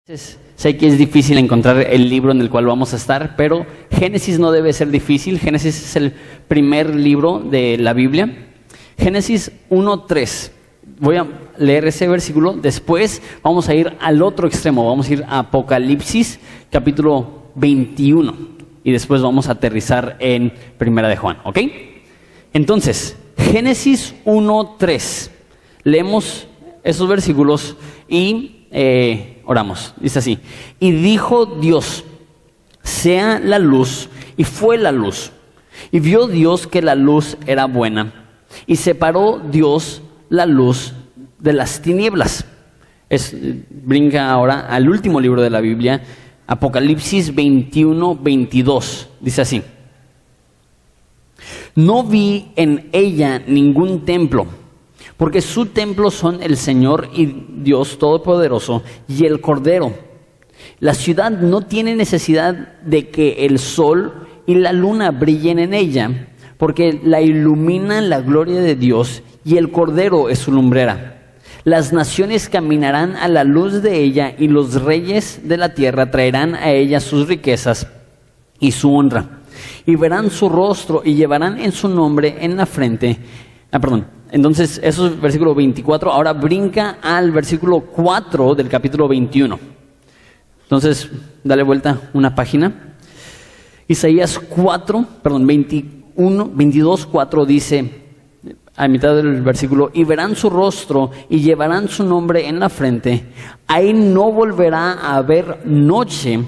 Sé que es difícil encontrar el libro en el cual vamos a estar, pero Génesis no debe ser difícil. Génesis es el primer libro de la Biblia. Génesis 1:3. Voy a leer ese versículo. Después vamos a ir al otro extremo. Vamos a ir a Apocalipsis, capítulo 21. Y después vamos a aterrizar en Primera de Juan. ¿Ok? Entonces, Génesis 1:3. Leemos esos versículos y oramos. Dice así: y dijo Dios, sea la luz, y fue la luz. Y vio Dios que la luz era buena, y separó Dios la luz de las tinieblas. Brinca ahora al último libro de la Biblia, Apocalipsis 21:22. Dice así: no vi en ella ningún templo, porque su templo son el Señor y Dios Todopoderoso y el Cordero. La ciudad no tiene necesidad de que el sol y la luna brillen en ella, porque la ilumina la gloria de Dios y el Cordero es su lumbrera. Las naciones caminarán a la luz de ella, y los reyes de la tierra traerán a ella sus riquezas y su honra. Y verán su rostro y llevarán en su nombre en la frente. Entonces, eso es versículo 24. Ahora brinca al versículo 4 del capítulo 21. Entonces, dale vuelta una página. Isaías 22:4 dice, a mitad del versículo: y verán su rostro y llevarán su nombre en la frente. Ahí no volverá a haber noche,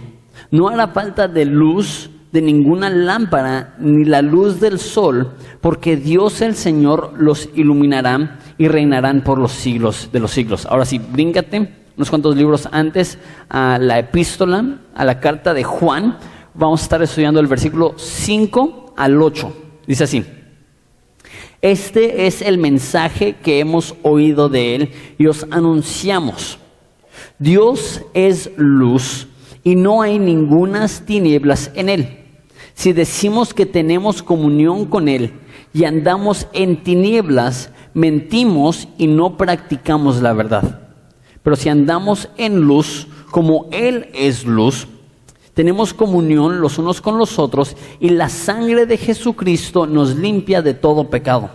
no hará falta de luz de ninguna lámpara, ni la luz del sol, porque Dios el Señor los iluminará y reinarán por los siglos de los siglos. Ahora sí, bríncate unos cuantos libros antes a la epístola, a la carta de Juan. Vamos a estar estudiando el versículo 5 al 8. Dice así: este es el mensaje que hemos oído de él y os anunciamos. Dios es luz y no hay ningunas tinieblas en él. Si decimos que tenemos comunión con él y andamos en tinieblas, mentimos y no practicamos la verdad. Pero si andamos en luz, como él es luz, tenemos comunión los unos con los otros, y la sangre de Jesucristo nos limpia de todo pecado.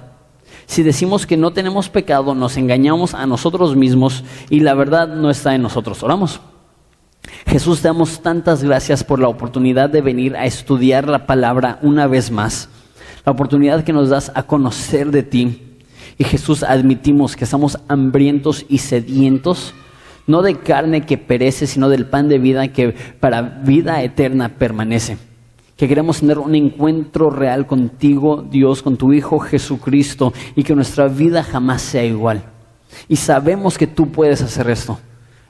Si decimos que no tenemos pecado, nos engañamos a nosotros mismos y la verdad no está en nosotros. Oramos. Jesús, te damos tantas gracias por la oportunidad de venir a estudiar la palabra una vez más, la oportunidad que nos das a conocer de ti. Y Jesús, admitimos que estamos hambrientos y sedientos, no de carne que perece, sino del pan de vida que para vida eterna permanece. Que queremos tener un encuentro real contigo, Dios, con tu Hijo Jesucristo, y que nuestra vida jamás sea igual. Y sabemos que tú puedes hacer esto.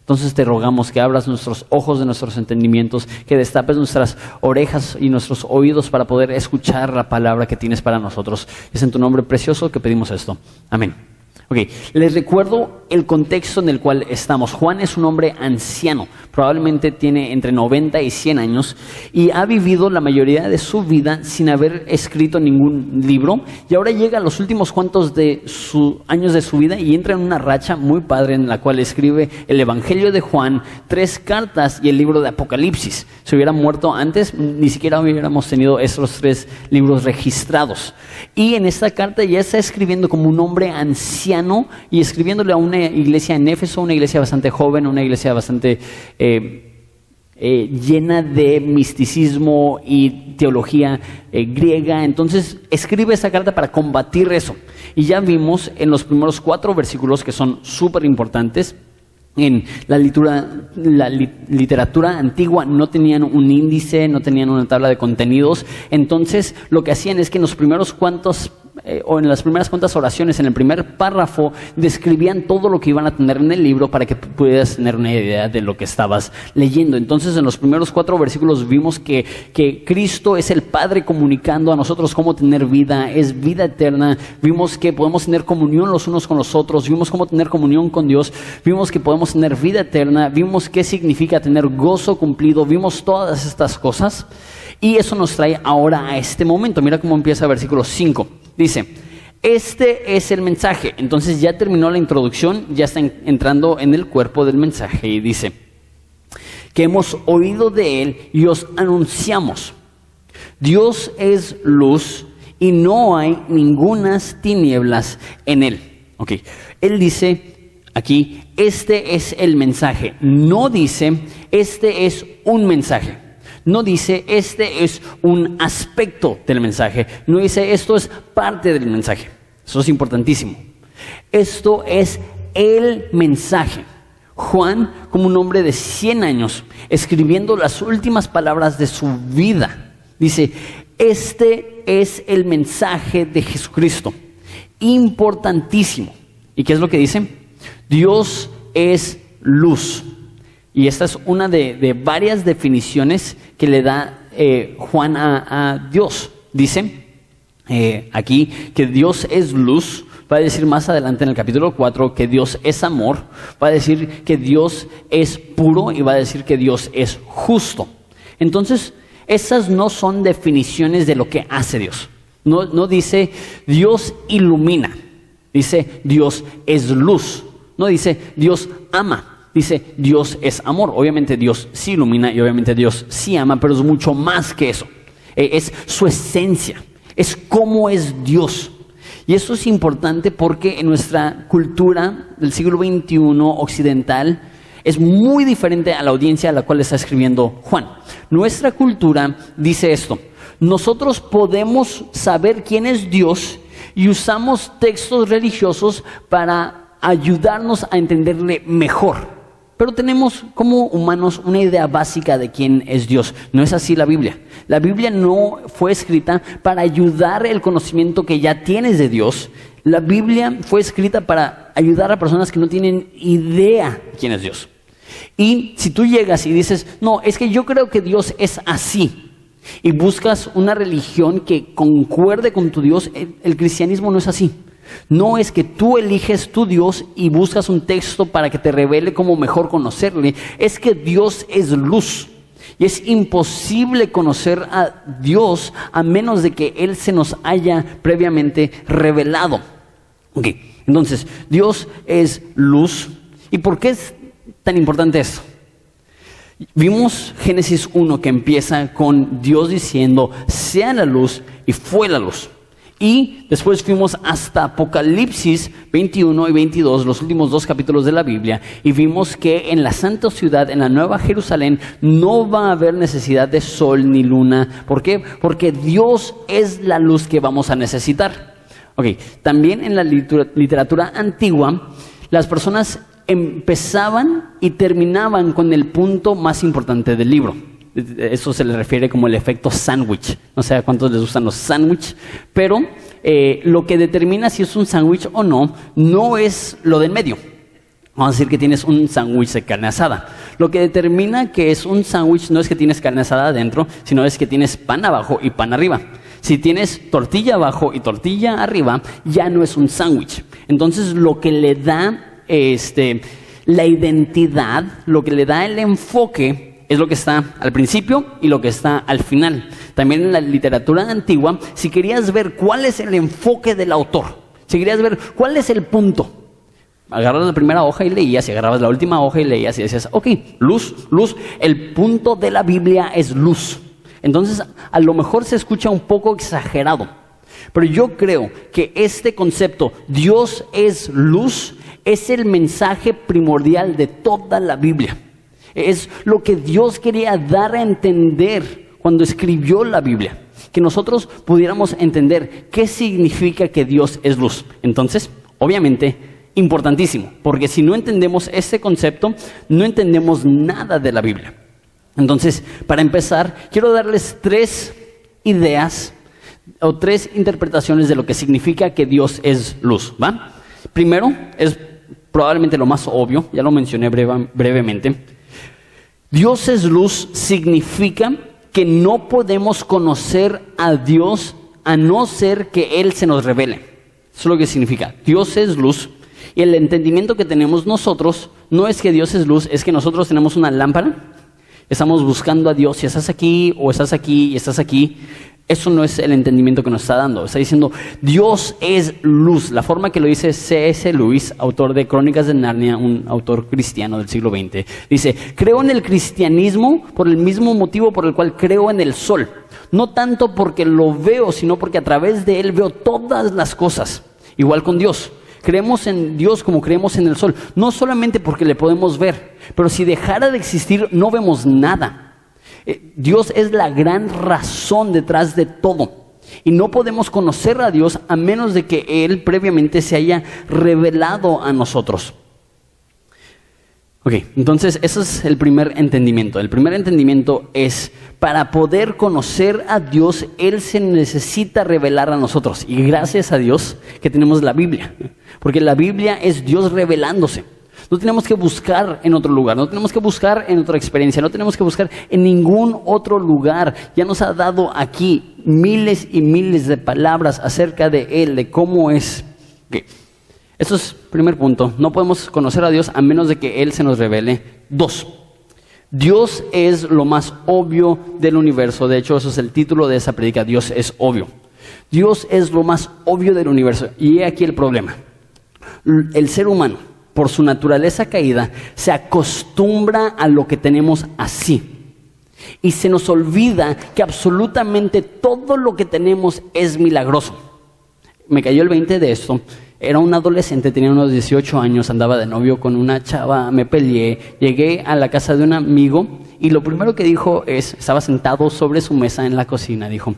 Entonces te rogamos que abras nuestros ojos de nuestros entendimientos, que destapes nuestras orejas y nuestros oídos para poder escuchar la palabra que tienes para nosotros. Es en tu nombre precioso que pedimos esto. Amén. Ok, les recuerdo el contexto en el cual estamos. Juan es un hombre anciano, probablemente tiene entre 90 y 100 años, y ha vivido la mayoría de su vida sin haber escrito ningún libro, y ahora llega a los últimos cuantos de años de su vida y entra en una racha muy padre en la cual escribe el Evangelio de Juan, 3 cartas y el libro de Apocalipsis. Si hubiera muerto antes, ni siquiera hubiéramos tenido esos 3 libros registrados. Y en esta carta ya está escribiendo como un hombre anciano, y escribiéndole a una iglesia en Éfeso, una iglesia bastante joven, una iglesia bastante llena de misticismo y teología griega. Entonces escribe esta carta para combatir eso. Y ya vimos en los primeros 4 versículos, que son súper importantes. En la literatura antigua no tenían un índice, no tenían una tabla de contenidos. Entonces lo que hacían es que en los primeros o en las primeras cuantas oraciones, en el primer párrafo, describían todo lo que iban a tener en el libro para que pudieras tener una idea de lo que estabas leyendo. Entonces en los primeros 4 versículos vimos que Cristo es el Padre comunicando a nosotros cómo tener vida, es vida eterna. Vimos que podemos tener comunión los unos con los otros, vimos cómo tener comunión con Dios, vimos que podemos tener vida eterna, vimos qué significa tener gozo cumplido, vimos todas estas cosas. Y eso nos trae ahora a este momento. Mira cómo empieza el versículo 5. Dice: este es el mensaje. Entonces ya terminó la introducción, ya está entrando en el cuerpo del mensaje y dice: que hemos oído de Él y os anunciamos. Dios es luz y no hay ningunas tinieblas en Él. Ok, Él dice aquí, este es el mensaje. No dice, este es un mensaje. No dice, este es un aspecto del mensaje. No dice, esto es parte del mensaje. Eso es importantísimo. Esto es el mensaje. Juan, como un hombre de 100 años, escribiendo las últimas palabras de su vida, dice, este es el mensaje de Jesucristo. Importantísimo. ¿Y qué es lo que dice? Dios es luz. Y esta es una de varias definiciones que le da Juan a Dios. Dice aquí que Dios es luz. Va a decir más adelante en el capítulo 4 que Dios es amor. Va a decir que Dios es puro y va a decir que Dios es justo. Entonces, esas no son definiciones de lo que hace Dios. No dice Dios ilumina. Dice Dios es luz. No dice Dios ama. Dice Dios es amor. Obviamente Dios sí ilumina y obviamente Dios sí ama, pero es mucho más que eso. Es su esencia. Es cómo es Dios. Y eso es importante porque en nuestra cultura del siglo XXI occidental es muy diferente a la audiencia a la cual está escribiendo Juan. Nuestra cultura dice esto: nosotros podemos saber quién es Dios y usamos textos religiosos para ayudarnos a entenderle mejor. Pero tenemos como humanos una idea básica de quién es Dios. No es así la Biblia. La Biblia no fue escrita para ayudar el conocimiento que ya tienes de Dios. La Biblia fue escrita para ayudar a personas que no tienen idea de quién es Dios. Y si tú llegas y dices, no, es que yo creo que Dios es así, y buscas una religión que concuerde con tu Dios, el cristianismo no es así. No es que tú eliges tu Dios y buscas un texto para que te revele cómo mejor conocerle. Es que Dios es luz. Y es imposible conocer a Dios a menos de que Él se nos haya previamente revelado. Ok, entonces, Dios es luz. ¿Y por qué es tan importante esto? Vimos Génesis 1 que empieza con Dios diciendo, sea la luz, y fue la luz. Y después fuimos hasta Apocalipsis 21 y 22, los últimos 2 capítulos de la Biblia, y vimos que en la Santa Ciudad, en la Nueva Jerusalén, no va a haber necesidad de sol ni luna. ¿Por qué? Porque Dios es la luz que vamos a necesitar. Ok, también en la literatura antigua, las personas empezaban y terminaban con el punto más importante del libro. Eso se le refiere como el efecto sándwich. No sé a cuántos les gustan los sándwiches, pero lo que determina si es un sándwich o no, no es lo del medio. Vamos a decir que tienes un sándwich de carne asada. Lo que determina que es un sándwich no es que tienes carne asada adentro, sino es que tienes pan abajo y pan arriba. Si tienes tortilla abajo y tortilla arriba, ya no es un sándwich. Entonces lo que le da la identidad, lo que le da el enfoque, es lo que está al principio y lo que está al final. También en la literatura antigua, si querías ver cuál es el enfoque del autor, si querías ver cuál es el punto, agarras la primera hoja y leías, y agarrabas la última hoja y leías y decías, ok, luz, luz, el punto de la Biblia es luz. Entonces, a lo mejor se escucha un poco exagerado, pero yo creo que este concepto, Dios es luz, es el mensaje primordial de toda la Biblia. Es lo que Dios quería dar a entender cuando escribió la Biblia, que nosotros pudiéramos entender qué significa que Dios es luz. Entonces, obviamente, importantísimo, porque si no entendemos este concepto, no entendemos nada de la Biblia. Entonces, para empezar, quiero darles 3 ideas o 3 interpretaciones de lo que significa que Dios es luz, ¿va? Primero, es probablemente lo más obvio, ya lo mencioné brevemente. Dios es luz significa que no podemos conocer a Dios a no ser que Él se nos revele. Eso es lo que significa. Dios es luz y el entendimiento que tenemos nosotros no es que Dios es luz, es que nosotros tenemos una lámpara, estamos buscando a Dios, si estás aquí o estás aquí y estás aquí. Eso no es el entendimiento que nos está dando. Está diciendo, Dios es luz. La forma que lo dice C.S. Lewis, autor de Crónicas de Narnia, un autor cristiano del siglo XX. Dice, creo en el cristianismo por el mismo motivo por el cual creo en el sol. No tanto porque lo veo, sino porque a través de él veo todas las cosas. Igual con Dios. Creemos en Dios como creemos en el sol. No solamente porque le podemos ver, pero si dejara de existir no vemos nada. Dios es la gran razón detrás de todo. Y no podemos conocer a Dios a menos de que Él previamente se haya revelado a nosotros. Ok, entonces ese es el primer entendimiento. El primer entendimiento es, para poder conocer a Dios, Él se necesita revelar a nosotros. Y gracias a Dios que tenemos la Biblia. Porque la Biblia es Dios revelándose. No tenemos que buscar en otro lugar, no tenemos que buscar en otra experiencia, no tenemos que buscar en ningún otro lugar. Ya nos ha dado aquí miles y miles de palabras acerca de Él, de cómo es. Okay. Eso es el primer punto. No podemos conocer a Dios a menos de que Él se nos revele. 2. Dios es lo más obvio del universo. De hecho, eso es el título de esa predica. Dios es obvio. Dios es lo más obvio del universo. Y he aquí el problema. El ser humano, por su naturaleza caída, se acostumbra a lo que tenemos así. Y se nos olvida que absolutamente todo lo que tenemos es milagroso. Me cayó el 20 de esto. Era un adolescente, tenía unos 18 años, andaba de novio con una chava, me peleé, llegué a la casa de un amigo y lo primero que dijo estaba sentado sobre su mesa en la cocina, dijo,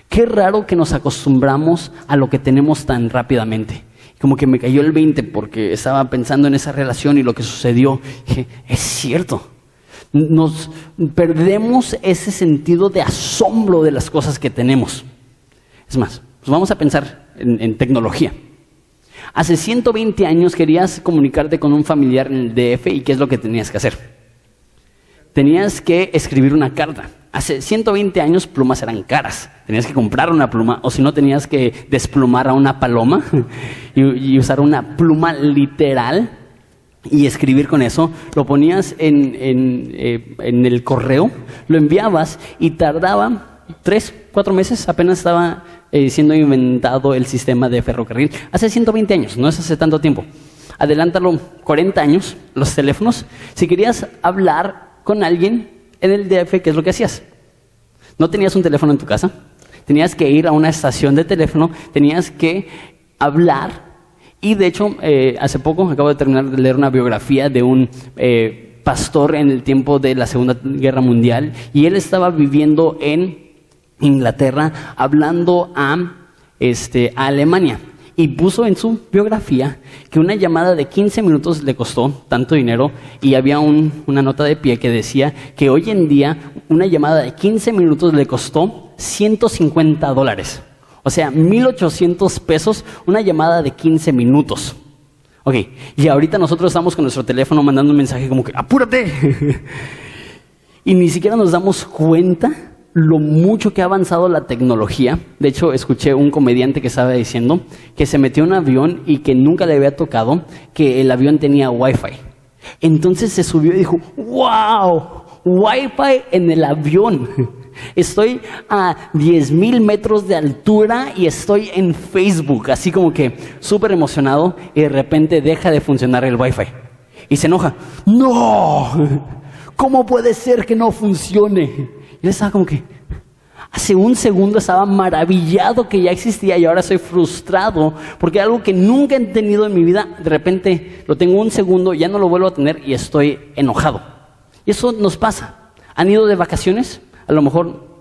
qué raro que nos acostumbramos a lo que tenemos tan rápidamente. Como que me cayó el 20 porque estaba pensando en esa relación y lo que sucedió. Dije, es cierto. Nos perdemos ese sentido de asombro de las cosas que tenemos. Es más, pues vamos a pensar en tecnología. Hace 120 años querías comunicarte con un familiar en el DF y ¿qué es lo que tenías que hacer? Tenías que escribir una carta. Hace 120 años plumas eran caras. Tenías que comprar una pluma o si no tenías que desplumar a una paloma y usar una pluma literal y escribir con eso. Lo ponías en el correo, lo enviabas y tardaba 3-4 meses. Apenas estaba siendo inventado el sistema de ferrocarril. Hace 120 años, no es hace tanto tiempo. Adelántalo 40 años, los teléfonos. Si querías hablar con alguien en el DF, ¿qué es lo que hacías? No tenías un teléfono en tu casa, tenías que ir a una estación de teléfono, tenías que hablar. Y de hecho, hace poco acabo de terminar de leer una biografía de un pastor en el tiempo de la Segunda Guerra Mundial y él estaba viviendo en Inglaterra hablando a Alemania. Y puso en su biografía que una llamada de 15 minutos le costó tanto dinero y había una nota de pie que decía que hoy en día una llamada de 15 minutos le costó $150. O sea, 1,800 pesos una llamada de 15 minutos. Ok, y ahorita nosotros estamos con nuestro teléfono mandando un mensaje como que ¡apúrate! Y ni siquiera nos damos cuenta lo mucho que ha avanzado la tecnología. De hecho, escuché un comediante que estaba diciendo que se metió en un avión y que nunca le había tocado que el avión tenía Wi-Fi. Entonces se subió y dijo, ¡wow! Wi-Fi en el avión. Estoy a 10,000 metros de altura y estoy en Facebook. Así como que súper emocionado y de repente deja de funcionar el Wi-Fi. Y se enoja. ¡No! ¿Cómo puede ser que no funcione? Yo estaba como que, hace un segundo estaba maravillado que ya existía y ahora soy frustrado porque algo que nunca he tenido en mi vida, de repente lo tengo un segundo, ya no lo vuelvo a tener y estoy enojado. Y eso nos pasa. ¿Han ido de vacaciones? A lo mejor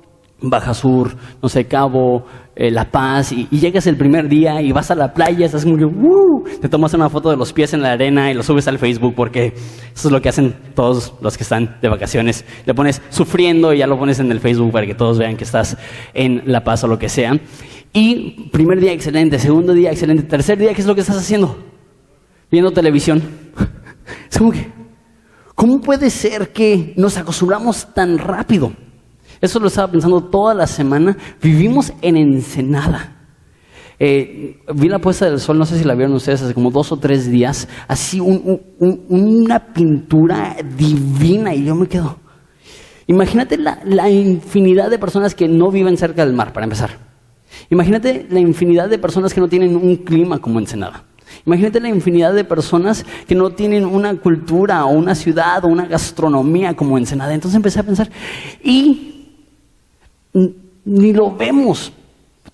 Baja Sur, no sé, Cabo, La Paz, y llegas el primer día y vas a la playa, estás como que te tomas una foto de los pies en la arena y lo subes al Facebook porque eso es lo que hacen todos los que están de vacaciones. Le pones sufriendo y ya lo pones en el Facebook para que todos vean que estás en La Paz o lo que sea. Y primer día excelente, segundo día excelente, tercer día, ¿qué es lo que estás haciendo? Viendo televisión. Es como que, ¿cómo puede ser que nos acostumbramos tan rápido? Eso lo estaba pensando toda la semana. Vivimos en Ensenada. Vi la puesta del sol, no sé si la vieron ustedes, hace como 2 o 3 días. Así una pintura divina y yo me quedo. Imagínate la infinidad de personas que no viven cerca del mar, para empezar. Imagínate la infinidad de personas que no tienen un clima como Ensenada. Imagínate la infinidad de personas que no tienen una cultura o una ciudad o una gastronomía como Ensenada. Entonces empecé a pensar, y ni lo vemos.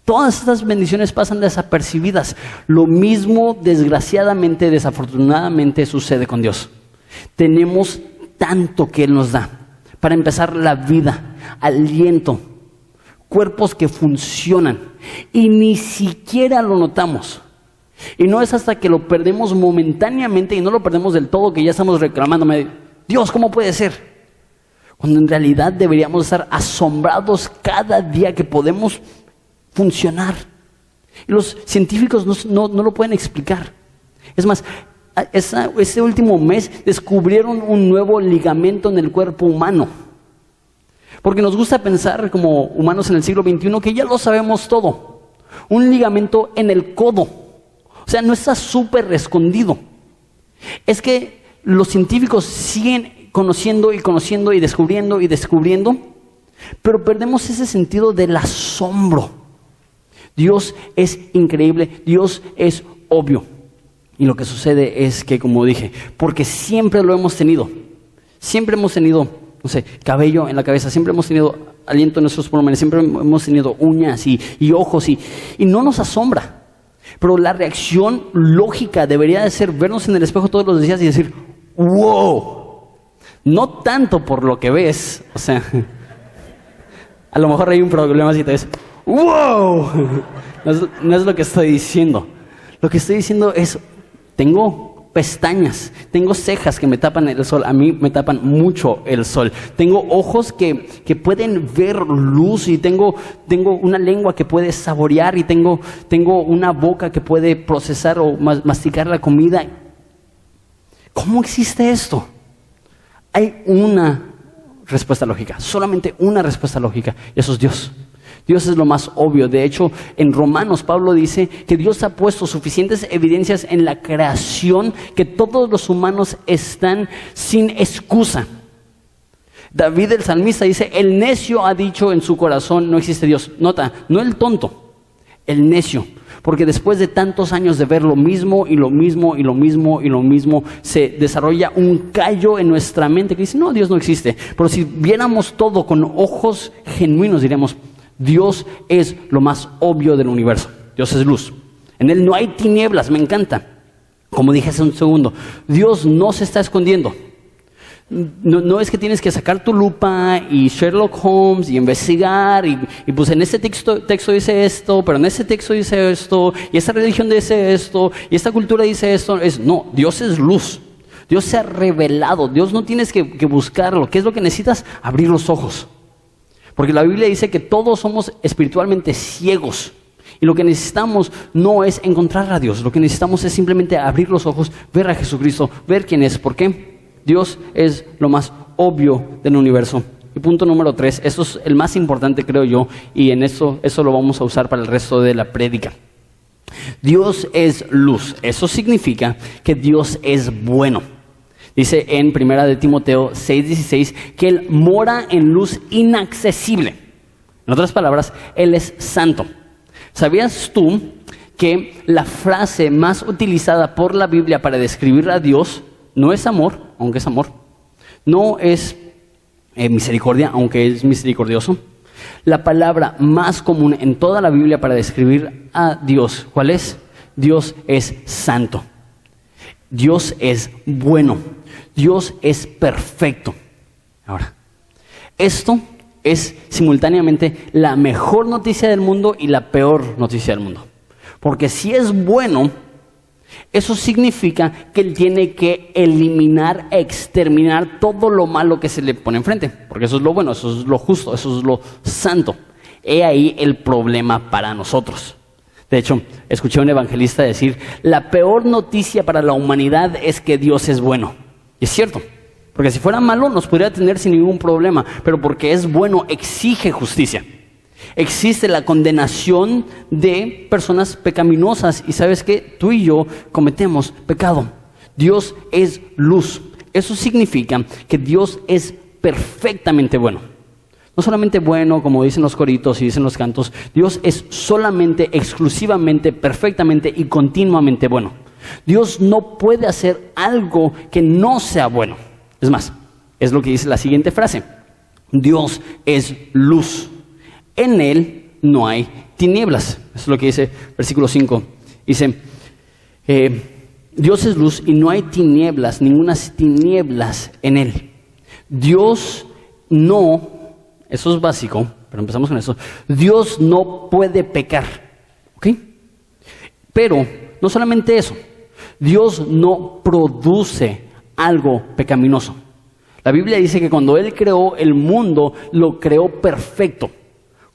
Todas estas bendiciones pasan desapercibidas. Lo mismo, desgraciadamente, desafortunadamente, sucede con Dios. Tenemos tanto que Él nos da. Para empezar, la vida, aliento, cuerpos que funcionan y ni siquiera lo notamos. Y no es hasta que lo perdemos momentáneamente y no lo perdemos del todo que ya estamos reclamándome, Dios, ¿cómo puede ser? Cuando en realidad deberíamos estar asombrados cada día que podemos funcionar. Y los científicos no lo pueden explicar. Es más, este último mes descubrieron un nuevo ligamento en el cuerpo humano. Porque nos gusta pensar como humanos en el siglo XXI que ya lo sabemos todo. Un ligamento en el codo. O sea, no está súper escondido. Es que los científicos siguen conociendo y conociendo y descubriendo, pero perdemos ese sentido del asombro. Dios es increíble, Dios es obvio. Y lo que sucede es que, como dije, porque siempre lo hemos tenido. Siempre hemos tenido, no sé, cabello en la cabeza, siempre hemos tenido aliento en nuestros pulmones, siempre hemos tenido uñas y ojos y no nos asombra. Pero la reacción lógica debería de ser vernos en el espejo todos los días y decir, wow, no tanto por lo que ves, o sea, a lo mejor hay un problema si te ves, wow, no es lo que estoy diciendo. Lo que estoy diciendo es, tengo pestañas, tengo cejas que me tapan el sol, a mí me tapan mucho el sol, tengo ojos que pueden ver luz y tengo una lengua que puede saborear y tengo una boca que puede procesar o masticar la comida. ¿Cómo existe esto? Hay una respuesta lógica, solamente una respuesta lógica, y eso es Dios. Dios es lo más obvio. De hecho, en Romanos, Pablo dice que Dios ha puesto suficientes evidencias en la creación que todos los humanos están sin excusa. David el salmista dice, el necio ha dicho en su corazón, no existe Dios. Nota, no el tonto, el necio. Porque después de tantos años de ver lo mismo y lo mismo y lo mismo y lo mismo, se desarrolla un callo en nuestra mente que dice, no, Dios no existe. Pero si viéramos todo con ojos genuinos, diríamos, Dios es lo más obvio del universo. Dios es luz. En Él no hay tinieblas, me encanta. Como dije hace un segundo, Dios no se está escondiendo. No es que tienes que sacar tu lupa y Sherlock Holmes y investigar y pues en este texto dice esto, pero en este texto dice esto, y esta religión dice esto, y esta cultura dice esto. No, Dios es luz. Dios se ha revelado. Dios no tienes que buscarlo. ¿Qué es lo que necesitas? Abrir los ojos. Porque la Biblia dice que todos somos espiritualmente ciegos. Y lo que necesitamos no es encontrar a Dios. Lo que necesitamos es simplemente abrir los ojos, ver a Jesucristo, ver quién es. ¿Por qué? Dios es lo más obvio del universo. Y punto número 3, esto es el más importante, creo yo, y en eso lo vamos a usar para el resto de la prédica. Dios es luz. Eso significa que Dios es bueno. Dice en 1 de Timoteo 6:16 que Él mora en luz inaccesible. En otras palabras, Él es santo. ¿Sabías tú que la frase más utilizada por la Biblia para describir a Dios no es amor, aunque es amor? No es misericordia, aunque es misericordioso. La palabra más común en toda la Biblia para describir a Dios, ¿cuál es? Dios es santo. Dios es bueno. Dios es perfecto. Ahora, esto es simultáneamente la mejor noticia del mundo y la peor noticia del mundo. Porque si es bueno, eso significa que Él tiene que eliminar, exterminar todo lo malo que se le pone enfrente. Porque eso es lo bueno, eso es lo justo, eso es lo santo. He ahí el problema para nosotros. De hecho, escuché a un evangelista decir, la peor noticia para la humanidad es que Dios es bueno. Y es cierto, porque si fuera malo nos podría tener sin ningún problema, pero porque es bueno exige justicia. Existe la condenación de personas pecaminosas y ¿sabes qué? Tú y yo cometemos pecado. Dios es luz. Eso significa que Dios es perfectamente bueno. No solamente bueno, como dicen los coritos y dicen los cantos. Dios es solamente, exclusivamente, perfectamente y continuamente bueno. Dios no puede hacer algo que no sea bueno. Es más, es lo que dice la siguiente frase. Dios es luz. En Él no hay tinieblas. Eso es lo que dice versículo 5. Dice, Dios es luz y no hay tinieblas, ninguna tinieblas en Él. Dios no, eso es básico, pero empezamos con eso. Dios no puede pecar, ¿ok? Pero no solamente eso, Dios no produce algo pecaminoso. La Biblia dice que cuando Él creó el mundo, lo creó perfecto,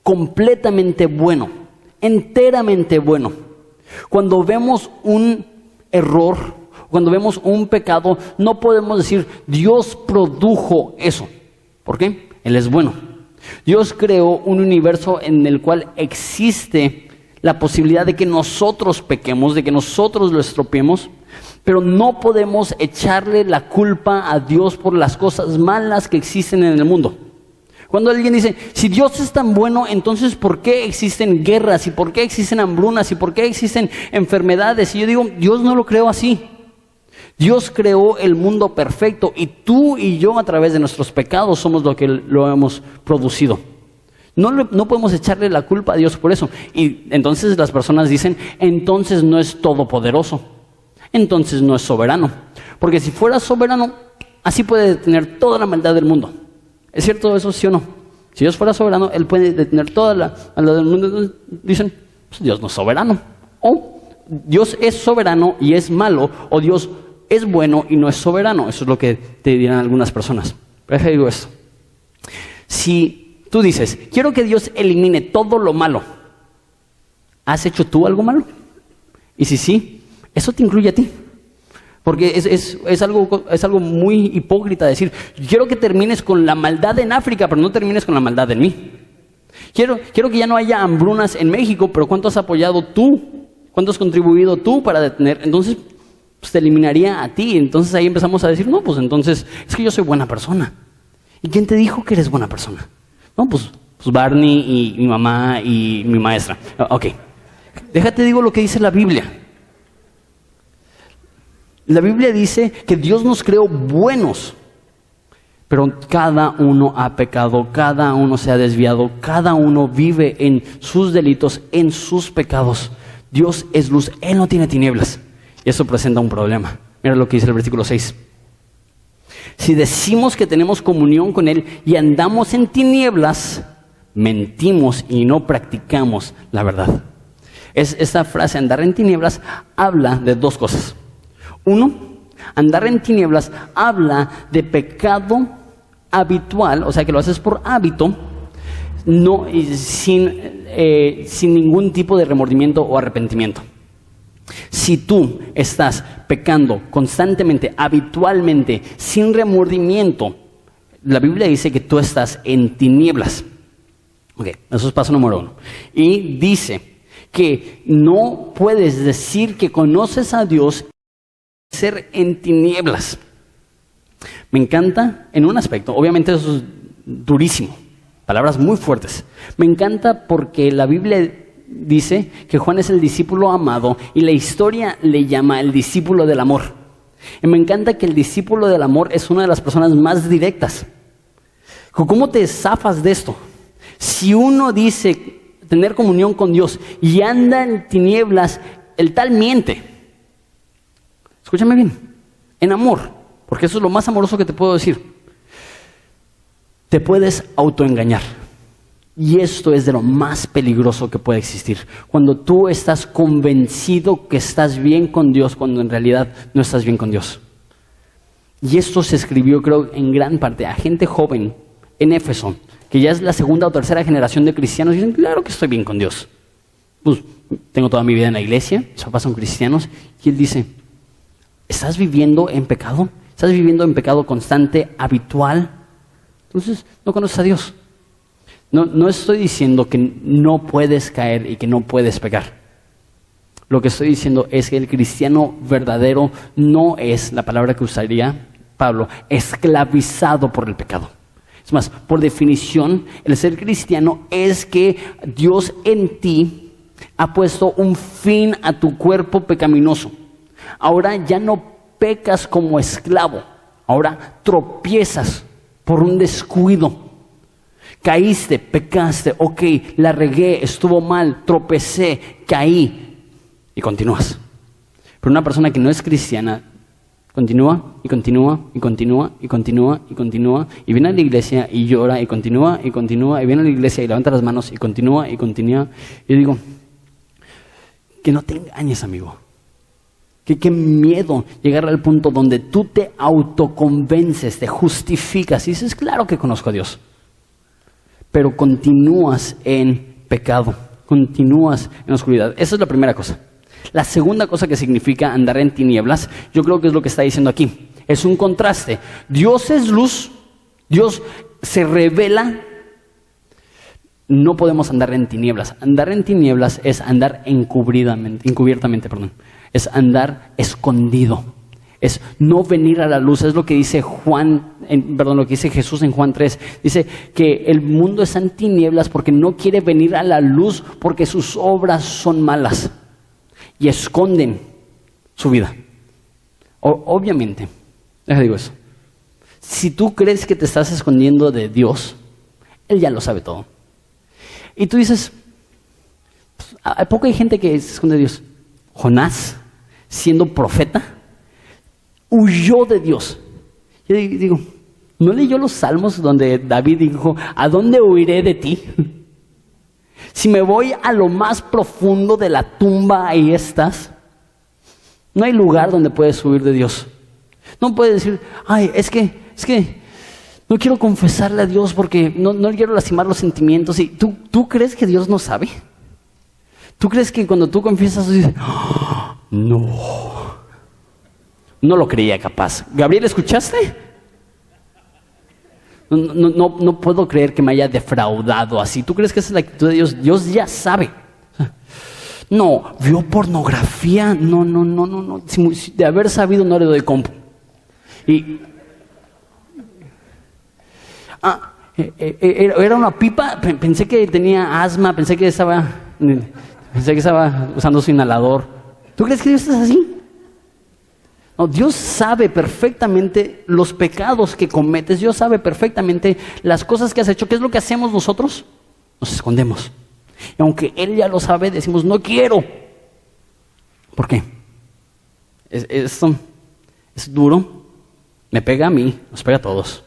completamente bueno, enteramente bueno. Cuando vemos un error, cuando vemos un pecado, no podemos decir Dios produjo eso. ¿Por qué? Él es bueno. Dios creó un universo en el cual existe la posibilidad de que nosotros pequemos, de que nosotros lo estropeemos, pero no podemos echarle la culpa a Dios por las cosas malas que existen en el mundo. Cuando alguien dice, si Dios es tan bueno, entonces ¿por qué existen guerras? ¿Y por qué existen hambrunas? ¿Y por qué existen enfermedades? Y yo digo, Dios no lo creó así. Dios creó el mundo perfecto y tú y yo a través de nuestros pecados somos lo que lo hemos producido. No podemos echarle la culpa a Dios por eso. Y entonces las personas dicen, entonces no es todopoderoso, entonces no es soberano. Porque si fuera soberano, así puede detener toda la maldad del mundo. ¿Es cierto eso, sí o no? Si Dios fuera soberano, Él puede detener toda la maldad del mundo. Entonces dicen, pues Dios no es soberano. O Dios es soberano y es malo, o Dios es bueno y no es soberano. Eso es lo que te dirán algunas personas. Pero déjame digo esto. Si tú dices, quiero que Dios elimine todo lo malo, ¿has hecho tú algo malo? Y si sí, eso te incluye a ti. Porque es algo muy hipócrita decir, quiero que termines con la maldad en África, pero no termines con la maldad en mí. Quiero que ya no haya hambrunas en México, pero ¿cuánto has apoyado tú? ¿Cuánto has contribuido tú para detener? Entonces, pues te eliminaría a ti. Entonces ahí empezamos a decir, no, pues entonces, es que yo soy buena persona. ¿Y quién te dijo que eres buena persona? No, pues Barney y mi mamá y mi maestra. Ok, déjate digo lo que dice la Biblia. La Biblia dice que Dios nos creó buenos, pero cada uno ha pecado, cada uno se ha desviado, cada uno vive en sus delitos, en sus pecados. Dios es luz, Él no tiene tinieblas. Y eso presenta un problema. Mira lo que dice el versículo 6. Si decimos que tenemos comunión con Él y andamos en tinieblas, mentimos y no practicamos la verdad. Esta frase, andar en tinieblas, habla de dos cosas. Uno, andar en tinieblas habla de pecado habitual, o sea que lo haces por hábito, no, sin ningún tipo de remordimiento o arrepentimiento. Si tú estás pecando constantemente, habitualmente, sin remordimiento, la Biblia dice que tú estás en tinieblas. Ok, eso es paso número 1. Y dice que no puedes decir que conoces a Dios ser en tinieblas. Me encanta en un aspecto, obviamente eso es durísimo, palabras muy fuertes. Me encanta porque la Biblia dice que Juan es el discípulo amado y la historia le llama el discípulo del amor. Y me encanta que el discípulo del amor es una de las personas más directas. ¿Cómo te zafas de esto? Si uno dice tener comunión con Dios y anda en tinieblas, el tal miente. Escúchame bien, en amor, porque eso es lo más amoroso que te puedo decir. Te puedes autoengañar. Y esto es de lo más peligroso que puede existir. Cuando tú estás convencido que estás bien con Dios, cuando en realidad no estás bien con Dios. Y esto se escribió, creo, en gran parte a gente joven en Éfeso, que ya es la segunda o tercera generación de cristianos. Y dicen, claro que estoy bien con Dios. Pues tengo toda mi vida en la iglesia, mis papás son cristianos. Y él dice, ¿estás viviendo en pecado? ¿Estás viviendo en pecado constante, habitual? Entonces, no conoces a Dios. No estoy diciendo que no puedes caer y que no puedes pecar. Lo que estoy diciendo es que el cristiano verdadero no es, la palabra que usaría Pablo, esclavizado por el pecado. Es más, por definición, el ser cristiano es que Dios en ti ha puesto un fin a tu cuerpo pecaminoso. Ahora ya no pecas como esclavo, ahora tropiezas por un descuido. Caíste, pecaste, ok, la regué, estuvo mal, tropecé, caí y continúas. Pero una persona que no es cristiana continúa y continúa y continúa y continúa y continúa y viene a la iglesia y llora y continúa y continúa y viene a la iglesia y levanta las manos y continúa y continúa. Y yo digo, que no te engañes, amigo. Que qué miedo llegar al punto donde tú te autoconvences, te justificas y dices, claro que conozco a Dios. Pero continúas en pecado, continúas en oscuridad. Esa es la primera cosa. La segunda cosa que significa andar en tinieblas, yo creo que es lo que está diciendo aquí. Es un contraste. Dios es luz, Dios se revela. No podemos andar en tinieblas. Andar en tinieblas es andar encubiertamente. Es andar escondido. Es no venir a la luz. Es lo que dice lo que dice Jesús en Juan 3. Dice que el mundo está en tinieblas porque no quiere venir a la luz porque sus obras son malas y esconden su vida. Obviamente, digo eso. Si tú crees que te estás escondiendo de Dios, Él ya lo sabe todo. Y tú dices, ¿a poco hay gente que se esconde de Dios? Jonás, siendo profeta, huyó de Dios. Yo digo, ¿no leyó los salmos donde David dijo, ¿a dónde huiré de ti? Si me voy a lo más profundo de la tumba, ahí estás. No hay lugar donde puedes huir de Dios. No puedes decir, ay, es que no quiero confesarle a Dios porque no quiero lastimar los sentimientos. ¿Y tú crees que Dios no sabe? ¿Tú crees que cuando tú confiesas, dices, oh, no lo creía capaz? Gabriel, ¿escuchaste? No puedo creer que me haya defraudado así. ¿Tú crees que esa es la actitud de Dios? Dios ya sabe. No, vio pornografía. No. Si de haber sabido no le doy compu. Era una pipa. Pensé que tenía asma. Pensé que estaba usando su inhalador. ¿Tú crees que Dios es así? No, Dios sabe perfectamente los pecados que cometes. Dios sabe perfectamente las cosas que has hecho. ¿Qué es lo que hacemos nosotros? Nos escondemos. Y aunque Él ya lo sabe, decimos, no quiero. ¿Por qué? Esto es duro. Me pega a mí, nos pega a todos.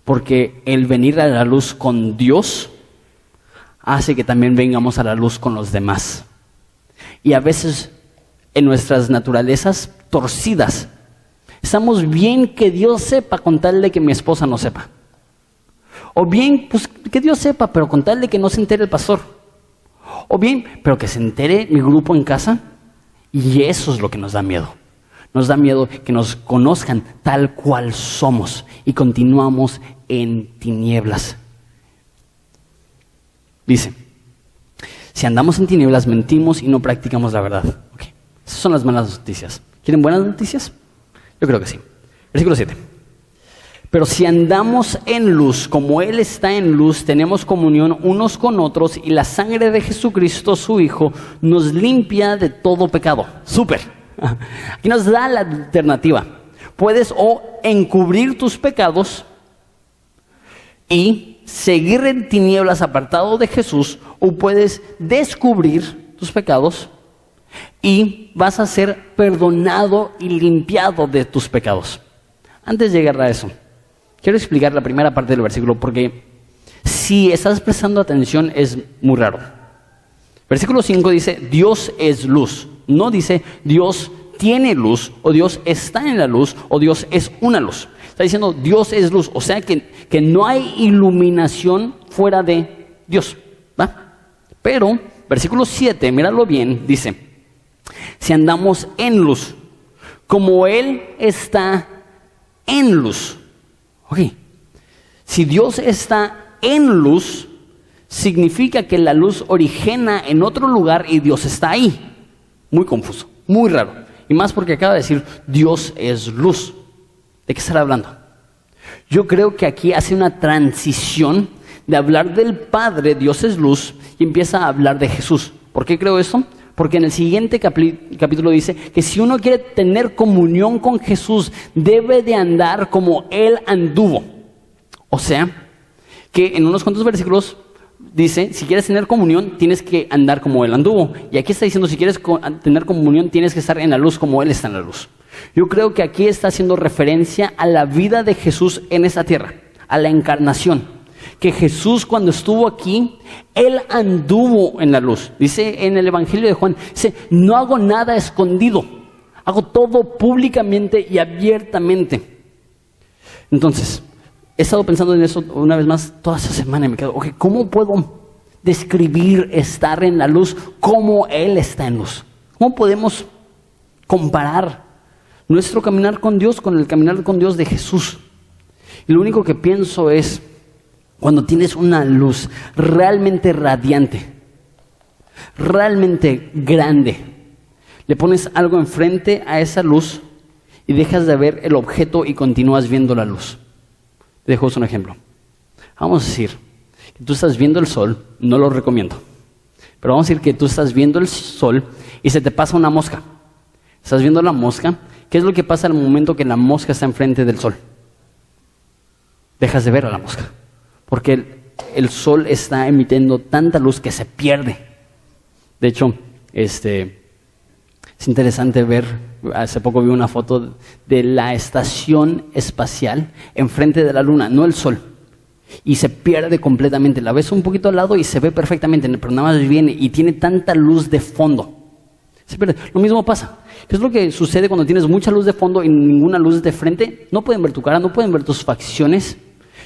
Porque el venir a la luz con Dios hace que también vengamos a la luz con los demás. Y a veces en nuestras naturalezas torcidas, estamos bien que Dios sepa con tal de que mi esposa no sepa. O bien, pues que Dios sepa, pero con tal de que no se entere el pastor. O bien, pero que se entere mi grupo en casa. Y eso es lo que nos da miedo. Nos da miedo que nos conozcan tal cual somos y continuamos en tinieblas. Dice, si andamos en tinieblas, mentimos y no practicamos la verdad. Okay. Esas son las malas noticias. ¿Quieren buenas noticias? Yo creo que sí. Versículo 7. Pero si andamos en luz, como Él está en luz, tenemos comunión unos con otros y la sangre de Jesucristo, su Hijo, nos limpia de todo pecado. ¡Súper! Aquí nos da la alternativa. Puedes o encubrir tus pecados y seguir en tinieblas apartado de Jesús, o puedes descubrir tus pecados y vas a ser perdonado y limpiado de tus pecados. Antes de llegar a eso, quiero explicar la primera parte del versículo porque si estás prestando atención es muy raro. Versículo 5 dice, Dios es luz. No dice, Dios tiene luz, o Dios está en la luz, o Dios es una luz. Está diciendo, Dios es luz. O sea que no hay iluminación fuera de Dios. ¿Va? Pero, versículo 7, míralo bien, dice, si andamos en luz, como Él está en luz. Ok, si Dios está en luz, significa que la luz origina en otro lugar y Dios está ahí. Muy confuso, muy raro. Y más porque acaba de decir, Dios es luz. ¿De qué estará hablando? Yo creo que aquí hace una transición de hablar del Padre, Dios es luz, y empieza a hablar de Jesús. ¿Por qué creo esto? Porque en el siguiente capítulo dice que si uno quiere tener comunión con Jesús, debe de andar como Él anduvo. O sea, que en unos cuantos versículos dice, si quieres tener comunión, tienes que andar como Él anduvo. Y aquí está diciendo, si quieres tener comunión, tienes que estar en la luz como Él está en la luz. Yo creo que aquí está haciendo referencia a la vida de Jesús en esta tierra, a la encarnación. Que Jesús cuando estuvo aquí, Él anduvo en la luz. Dice en el Evangelio de Juan, dice, no hago nada escondido, hago todo públicamente y abiertamente. Entonces, he estado pensando en eso una vez más toda esta semana y me quedo, ¿cómo puedo describir estar en la luz como Él está en luz? ¿Cómo podemos comparar nuestro caminar con Dios con el caminar con Dios de Jesús? Y lo único que pienso es, cuando tienes una luz realmente radiante, realmente grande, le pones algo enfrente a esa luz y dejas de ver el objeto y continúas viendo la luz. Te dejo un ejemplo. Vamos a decir que tú estás viendo el sol, no lo recomiendo, pero vamos a decir que tú estás viendo el sol y se te pasa una mosca. Estás viendo la mosca, ¿qué es lo que pasa al momento que la mosca está enfrente del sol? Dejas de ver a la mosca. Porque el sol está emitiendo tanta luz que se pierde. De hecho, es interesante ver, hace poco vi una foto de la estación espacial enfrente de la luna, no el sol. Y se pierde completamente. La ves un poquito al lado y se ve perfectamente, pero nada más viene y tiene tanta luz de fondo. Se pierde. Lo mismo pasa. ¿Qué es lo que sucede cuando tienes mucha luz de fondo y ninguna luz de frente? No pueden ver tu cara, no pueden ver tus facciones.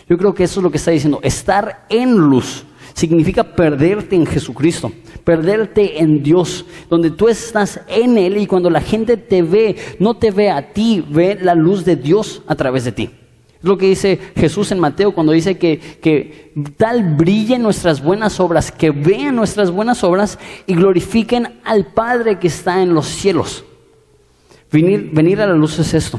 Yo creo que eso es lo que está diciendo. Estar en luz significa perderte en Jesucristo, perderte en Dios, donde tú estás en Él y cuando la gente te ve, no te ve a ti, ve la luz de Dios a través de ti. Es lo que dice Jesús en Mateo cuando dice que tal brillen nuestras buenas obras, que vean nuestras buenas obras y glorifiquen al Padre que está en los cielos. Venir a la luz es esto.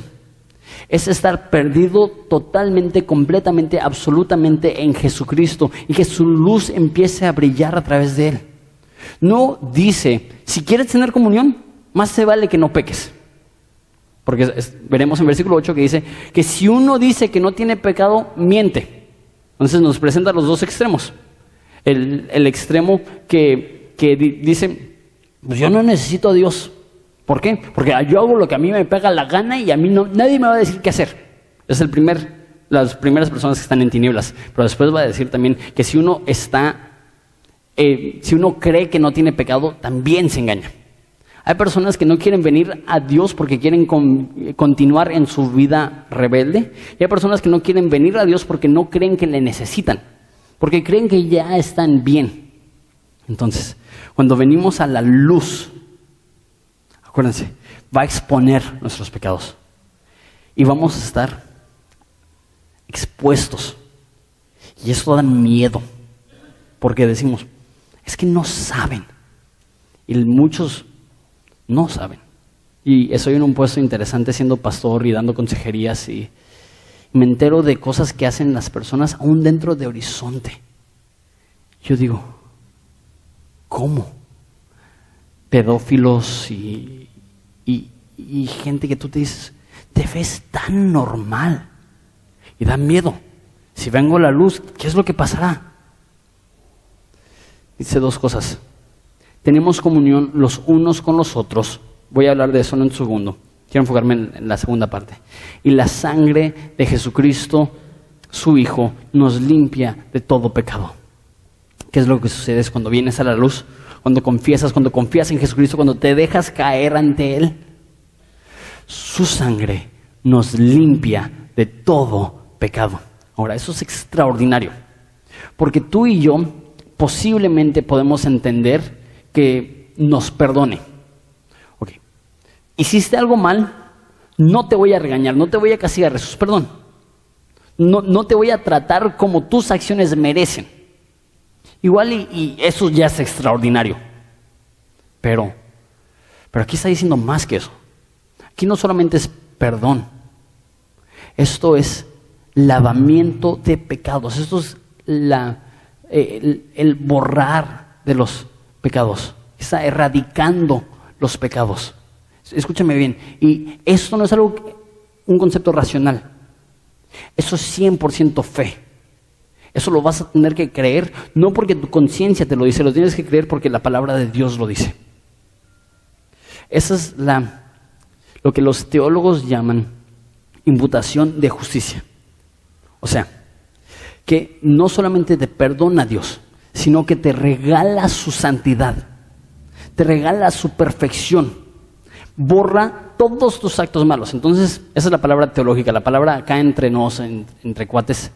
Es estar perdido totalmente, completamente, absolutamente en Jesucristo y que su luz empiece a brillar a través de Él. No dice, si quieres tener comunión, más te vale que no peques. Porque veremos en versículo 8 que dice que si uno dice que no tiene pecado, miente. Entonces nos presenta los dos extremos. El extremo que dice, pues yo no necesito a Dios. ¿Por qué? Porque yo hago lo que a mí me pega la gana y a mí nadie me va a decir qué hacer. Es las primeras personas que están en tinieblas. Pero después va a decir también que si uno cree que no tiene pecado, también se engaña. Hay personas que no quieren venir a Dios porque quieren continuar en su vida rebelde. Y hay personas que no quieren venir a Dios porque no creen que le necesitan. Porque creen que ya están bien. Entonces, cuando venimos a la luz, acuérdense, va a exponer nuestros pecados. Y vamos a estar expuestos. Y eso da miedo. Porque decimos, es que no saben. Y muchos no saben. Y estoy en un puesto interesante siendo pastor y dando consejerías. Y me entero de cosas que hacen las personas aún dentro de Horizonte. Yo digo, ¿cómo? Pedófilos y gente que tú te dices, te ves tan normal y da miedo. Si vengo a la luz, ¿qué es lo que pasará? Dice dos cosas. Tenemos comunión los unos con los otros. Voy a hablar de eso en un segundo. Quiero enfocarme en la segunda parte. Y la sangre de Jesucristo, su Hijo, nos limpia de todo pecado. ¿Qué es lo que sucede cuando vienes a la luz? Cuando confías en Jesucristo, cuando te dejas caer ante Él, su sangre nos limpia de todo pecado. Ahora, eso es extraordinario, porque tú y yo posiblemente podemos entender que nos perdone. Okay. Hiciste algo mal, no te voy a regañar, no te voy a castigar, eso es perdón. No te voy a tratar como tus acciones merecen. Igual y eso ya es extraordinario. Pero aquí está diciendo más que eso. Aquí no solamente es perdón. Esto es lavamiento de pecados. Esto es el borrar de los pecados. Está erradicando los pecados. Escúchame bien. Y esto no es un concepto racional. Eso es 100% fe. Eso lo vas a tener que creer, no porque tu conciencia te lo dice, lo tienes que creer porque la palabra de Dios lo dice. Esa es lo que los teólogos llaman imputación de justicia. O sea, que no solamente te perdona Dios, sino que te regala su santidad, te regala su perfección, borra todos tus actos malos. Entonces, esa es la palabra teológica, la palabra acá entre nos, entre cuates,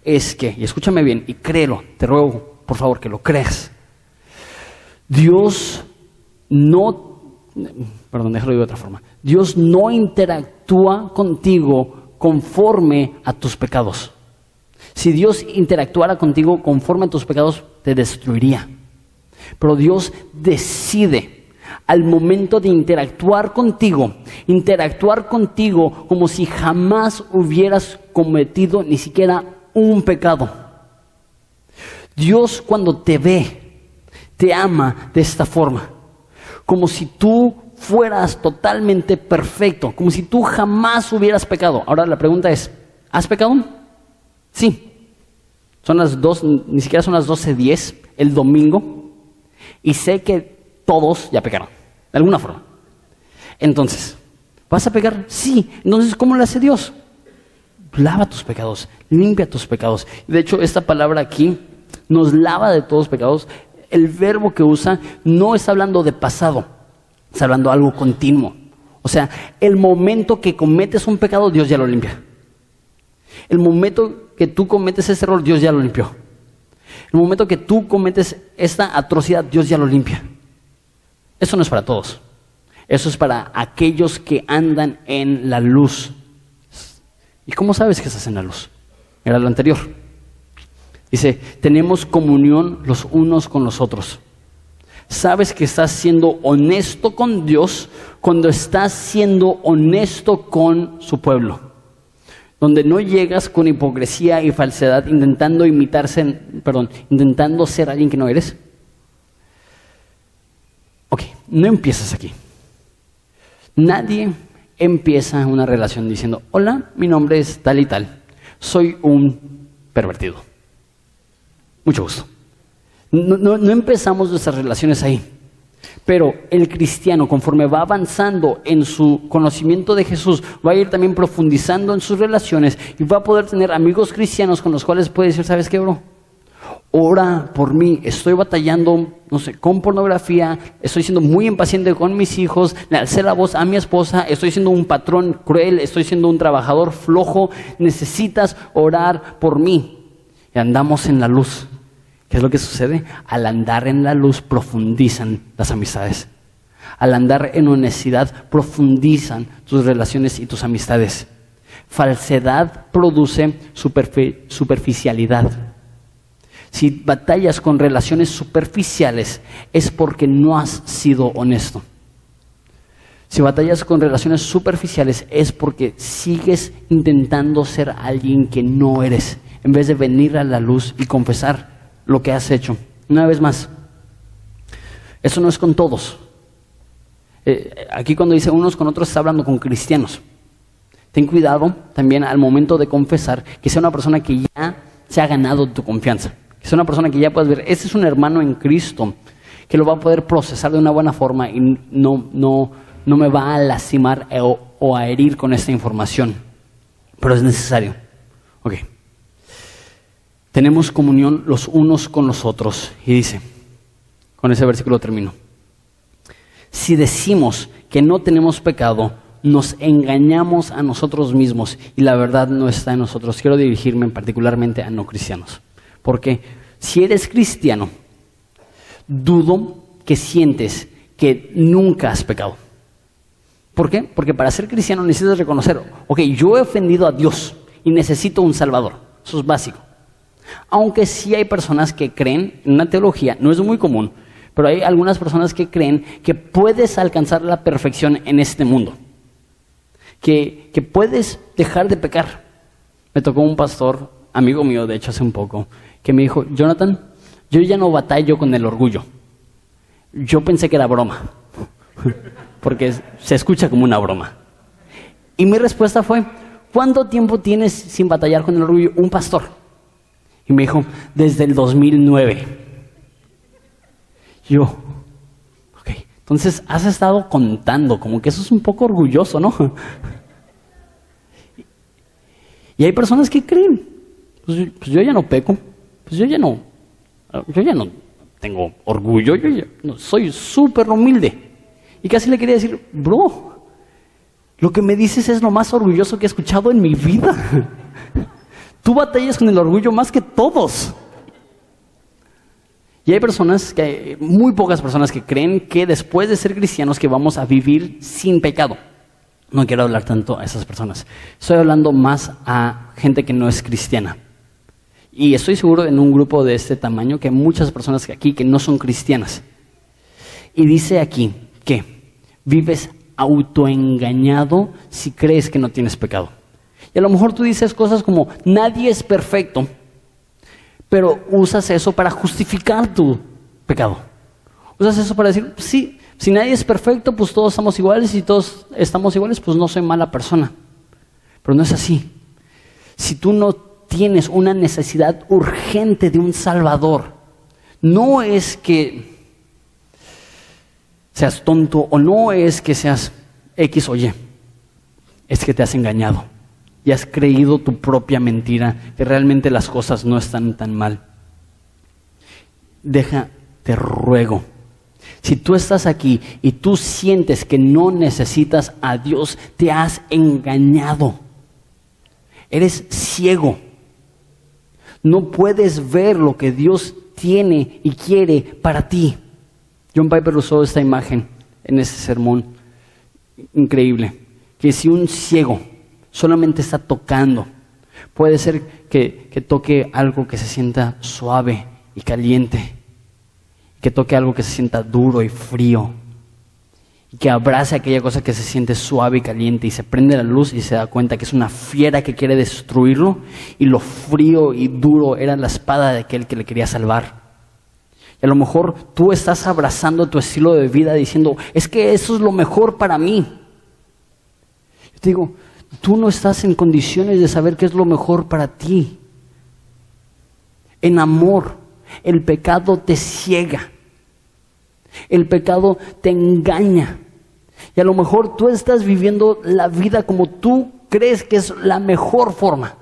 es que, y escúchame bien, y créelo, te ruego, por favor, que lo creas. Dios déjalo de otra forma. Dios no interactúa contigo conforme a tus pecados. Si Dios interactuara contigo conforme a tus pecados, te destruiría. Pero Dios decide al momento de interactuar contigo como si jamás hubieras cometido ni siquiera un pecado. Dios, cuando te ve, te ama de esta forma, como si tú fueras totalmente perfecto, como si tú jamás hubieras pecado. Ahora la pregunta es, ¿has pecado? Sí. Son las 2, ni siquiera son las 12:10 el domingo, y sé que todos ya pecaron, de alguna forma. Entonces, ¿vas a pecar? Sí. Entonces, ¿cómo lo hace Dios? Lava tus pecados, limpia tus pecados. De hecho, esta palabra aquí nos lava de todos los pecados. El verbo que usa no está hablando de pasado, está hablando de algo continuo. O sea, el momento que cometes un pecado, Dios ya lo limpia. El momento que tú cometes ese error, Dios ya lo limpió. El momento que tú cometes esta atrocidad, Dios ya lo limpia. Eso no es para todos. Eso es para aquellos que andan en la luz. ¿Y cómo sabes que estás en la luz? Era lo anterior. Dice, tenemos comunión los unos con los otros. Sabes que estás siendo honesto con Dios cuando estás siendo honesto con su pueblo. Donde no llegas con hipocresía y falsedad intentando ser alguien que no eres. Ok, no empiezas aquí. Nadie empieza una relación diciendo, hola, mi nombre es tal y tal, soy un pervertido. Mucho gusto. No empezamos nuestras relaciones ahí. Pero el cristiano, conforme va avanzando en su conocimiento de Jesús, va a ir también profundizando en sus relaciones y va a poder tener amigos cristianos con los cuales puede decir, ¿sabes qué, bro? Ora por mí, estoy batallando, con pornografía, estoy siendo muy impaciente con mis hijos, le alcé la voz a mi esposa, estoy siendo un patrón cruel, estoy siendo un trabajador flojo, necesitas orar por mí. Y andamos en la luz. ¿Qué es lo que sucede? Al andar en la luz profundizan las amistades. Al andar en honestidad profundizan tus relaciones y tus amistades. Falsedad produce superficialidad. Si batallas con relaciones superficiales es porque no has sido honesto. Si batallas con relaciones superficiales es porque sigues intentando ser alguien que no eres, en vez de venir a la luz y confesar lo que has hecho. Una vez más, eso no es con todos. Aquí cuando dice unos con otros está hablando con cristianos. Ten cuidado también al momento de confesar que sea una persona que ya se ha ganado tu confianza. Que sea una persona que ya puedes ver, este es un hermano en Cristo, que lo va a poder procesar de una buena forma y no me va a lastimar o a herir con esta información. Pero es necesario. Ok. Tenemos comunión los unos con los otros. Y dice, con ese versículo termino. Si decimos que no tenemos pecado, nos engañamos a nosotros mismos y la verdad no está en nosotros. Quiero dirigirme particularmente a no cristianos. Porque si eres cristiano, dudo que sientes que nunca has pecado. ¿Por qué? Porque para ser cristiano necesitas reconocer, ok, yo he ofendido a Dios y necesito un Salvador. Eso es básico. Aunque sí hay personas que creen en una teología, no es muy común, pero hay algunas personas que creen que puedes alcanzar la perfección en este mundo. Que puedes dejar de pecar. Me tocó un pastor, amigo mío de hecho hace un poco, que me dijo, Jonathan, yo ya no batallo con el orgullo. Yo pensé que era broma, porque se escucha como una broma. Y mi respuesta fue, ¿cuánto tiempo tienes sin batallar con el orgullo? Un pastor. Y me dijo, desde el 2009. Yo, ok, entonces has estado contando, como que eso es un poco orgulloso, ¿no? Y hay personas que creen, pues yo ya no peco, pues yo ya no tengo orgullo, yo ya no, soy súper humilde. Y casi le quería decir, bro, lo que me dices es lo más orgulloso que he escuchado en mi vida. Tú batallas con el orgullo más que todos. Y hay personas, muy pocas personas que creen que después de ser cristianos que vamos a vivir sin pecado. No quiero hablar tanto a esas personas. Estoy hablando más a gente que no es cristiana. Y estoy seguro en un grupo de este tamaño que hay muchas personas aquí que no son cristianas. Y dice aquí que vives autoengañado si crees que no tienes pecado. Y a lo mejor tú dices cosas como, nadie es perfecto, pero usas eso para justificar tu pecado. Usas eso para decir, sí, si nadie es perfecto, pues todos estamos iguales, y si todos estamos iguales, pues no soy mala persona. Pero no es así. Si tú no tienes una necesidad urgente de un Salvador, no es que seas tonto o no es que seas X o Y, es que te has engañado y has creído tu propia mentira, que realmente las cosas no están tan mal. Te ruego, si tú estás aquí y tú sientes que no necesitas a Dios, te has engañado. Eres ciego. No puedes ver lo que Dios tiene y quiere para ti. John Piper usó esta imagen en ese sermón increíble, que si un ciego solamente está tocando, puede ser que toque algo que se sienta suave y caliente, que toque algo que se sienta duro y frío, y que abrace aquella cosa que se siente suave y caliente, y se prende la luz y se da cuenta que es una fiera que quiere destruirlo, y lo frío y duro era la espada de aquel que le quería salvar. Y a lo mejor tú estás abrazando tu estilo de vida diciendo, es que eso es lo mejor para mí. Yo te digo, tú no estás en condiciones de saber qué es lo mejor para ti. En amor, el pecado te ciega. El pecado te engaña. Y a lo mejor tú estás viviendo la vida como tú crees que es la mejor forma.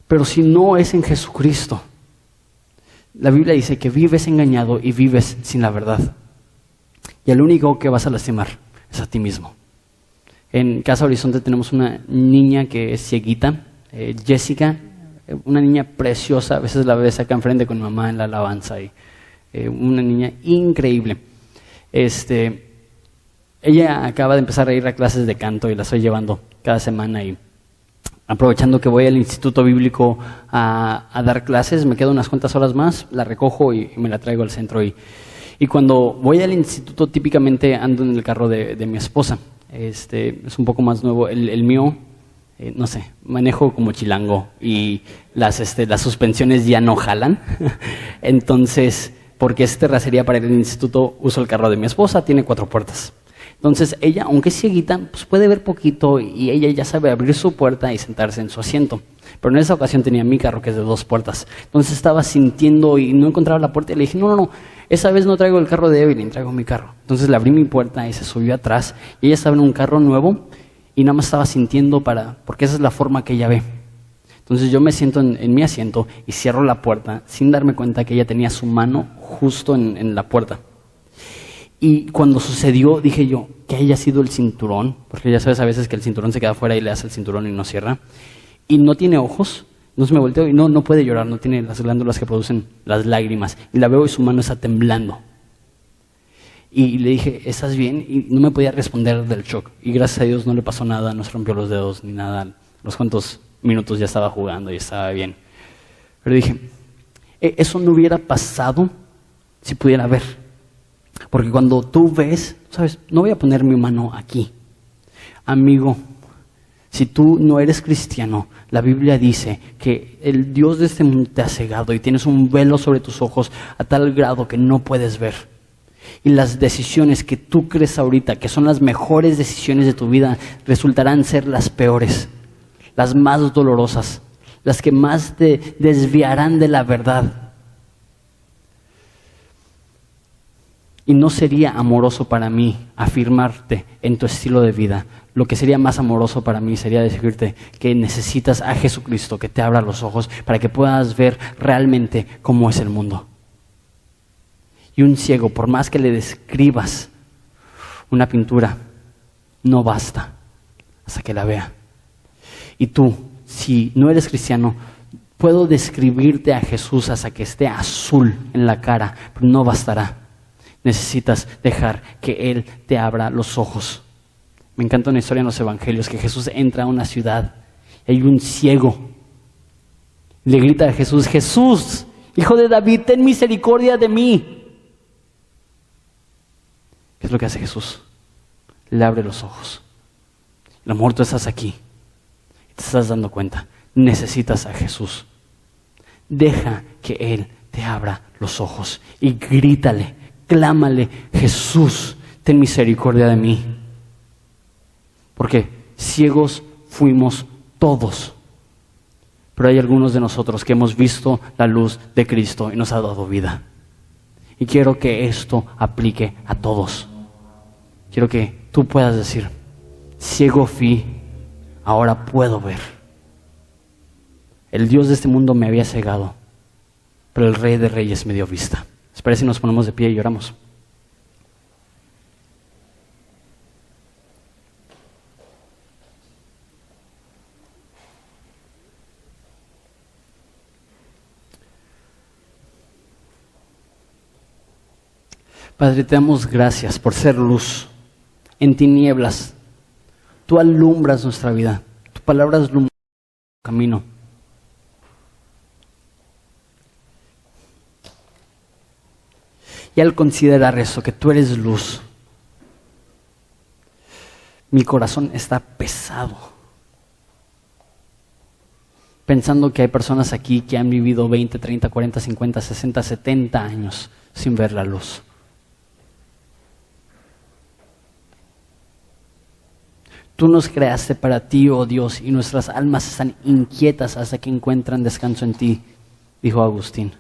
Pero si no es en Jesucristo, la Biblia dice que vives engañado y vives sin la verdad. Y el único que vas a lastimar es a ti mismo. En Casa Horizonte tenemos una niña que es cieguita, Jessica, una niña preciosa. A veces la ves acá enfrente con mi mamá en la alabanza. Y, una niña increíble. Ella acaba de empezar a ir a clases de canto y la estoy llevando cada semana, y aprovechando que voy al Instituto Bíblico a dar clases, me quedo unas cuantas horas más, la recojo y me la traigo al centro. Y cuando voy al instituto, típicamente ando en el carro de mi esposa. Es un poco más nuevo. El mío, no sé, manejo como chilango y las suspensiones ya no jalan. Entonces, porque es terracería para ir al instituto, uso el carro de mi esposa, tiene 4 puertas. Entonces ella, aunque es cieguita, pues puede ver poquito, y ella ya sabe abrir su puerta y sentarse en su asiento. Pero en esa ocasión tenía mi carro, que es de 2 puertas. Entonces estaba sintiendo y no encontraba la puerta, y le dije, no, esa vez no traigo el carro de Evelyn, traigo mi carro. Entonces le abrí mi puerta y se subió atrás, y ella estaba en un carro nuevo y nada más estaba sintiendo porque esa es la forma que ella ve. Entonces yo me siento en mi asiento y cierro la puerta sin darme cuenta que ella tenía su mano justo en la puerta. Y cuando sucedió, dije yo, que haya sido el cinturón, porque ya sabes a veces que el cinturón se queda afuera y le hace el cinturón y no cierra. Y no tiene ojos, entonces me volteo y no puede llorar, no tiene las glándulas que producen las lágrimas. Y la veo y su mano está temblando. Y le dije, ¿estás bien? Y no me podía responder del shock. Y gracias a Dios no le pasó nada, no se rompió los dedos ni nada. Los cuantos minutos ya estaba jugando y estaba bien. Pero dije, eso no hubiera pasado si pudiera ver. Porque cuando tú ves, ¿sabes? No voy a poner mi mano aquí. Amigo, Si tú no eres cristiano, la Biblia dice que el Dios de este mundo te ha cegado y tienes un velo sobre tus ojos a tal grado que no puedes ver. Y las decisiones que tú crees ahorita, que son las mejores decisiones de tu vida, resultarán ser las peores, las más dolorosas, las que más te desviarán de la verdad. Y no sería amoroso para mí afirmarte en tu estilo de vida. Lo que sería más amoroso para mí sería decirte que necesitas a Jesucristo que te abra los ojos para que puedas ver realmente cómo es el mundo. Y un ciego, por más que le describas una pintura, no basta hasta que la vea. Y tú, si no eres cristiano, puedo describirte a Jesús hasta que esté azul en la cara, pero no bastará. Necesitas dejar que Él te abra los ojos. Me encanta una historia en los evangelios que Jesús entra a una ciudad y hay un ciego. Le grita a Jesús: Jesús, Hijo de David, ten misericordia de mí. ¿Qué es lo que hace Jesús? Le abre los ojos. A lo mejor tú estás aquí y te estás dando cuenta. Necesitas a Jesús. Deja que Él te abra los ojos y grítale. Clámale: Jesús, ten misericordia de mí. Porque ciegos fuimos todos. Pero hay algunos de nosotros que hemos visto la luz de Cristo y nos ha dado vida. Y quiero que esto aplique a todos. Quiero que tú puedas decir: ciego fui, ahora puedo ver. El Dios de este mundo me había cegado, pero el Rey de Reyes me dio vista. ¿Les parece si nos ponemos de pie y oramos? Padre, te damos gracias por ser luz en tinieblas. Tú alumbras nuestra vida. Tu palabra es luz, camino. Y al considerar eso, que tú eres luz, mi corazón está pesado. Pensando que hay personas aquí que han vivido 20, 30, 40, 50, 60, 70 años sin ver la luz. Tú nos creaste para ti, oh Dios, y nuestras almas están inquietas hasta que encuentran descanso en ti, dijo Agustín.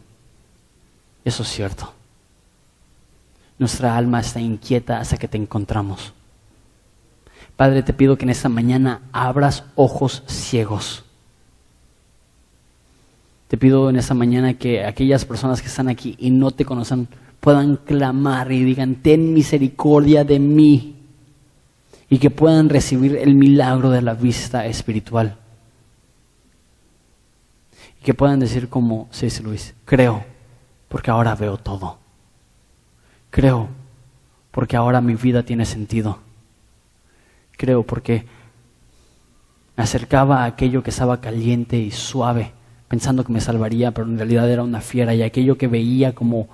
Eso es cierto. Nuestra alma está inquieta hasta que te encontramos. Padre, te pido que en esta mañana abras ojos ciegos. Te pido en esta mañana que aquellas personas que están aquí y no te conocen puedan clamar y digan: ten misericordia de mí. Y que puedan recibir el milagro de la vista espiritual. Y que puedan decir como C.S. Lewis: creo, porque ahora veo todo. Creo, porque ahora mi vida tiene sentido. Creo, porque me acercaba a aquello que estaba caliente y suave, pensando que me salvaría, pero en realidad era una fiera. Y aquello que veía como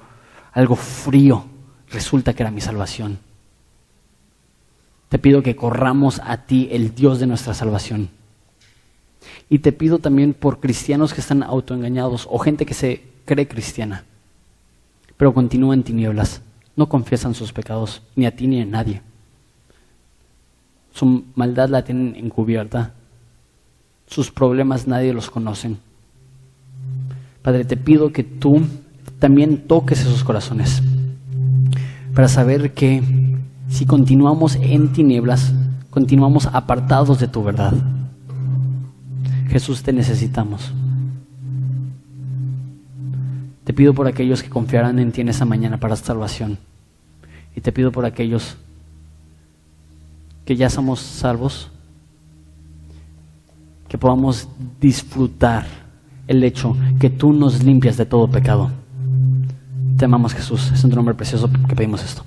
algo frío, resulta que era mi salvación. Te pido que corramos a ti, el Dios de nuestra salvación. Y te pido también por cristianos que están autoengañados o gente que se cree cristiana, pero continúa en tinieblas. No confiesan sus pecados, ni a ti ni a nadie. Su maldad la tienen encubierta. Sus problemas nadie los conoce. Padre, te pido que tú también toques esos corazones para saber que si continuamos en tinieblas, continuamos apartados de tu verdad. Jesús, te necesitamos. Te pido por aquellos que confiarán en ti en esa mañana para salvación. Y te pido por aquellos que ya somos salvos, que podamos disfrutar el hecho que tú nos limpias de todo pecado. Te amamos, Jesús. Es en tu nombre precioso que pedimos esto.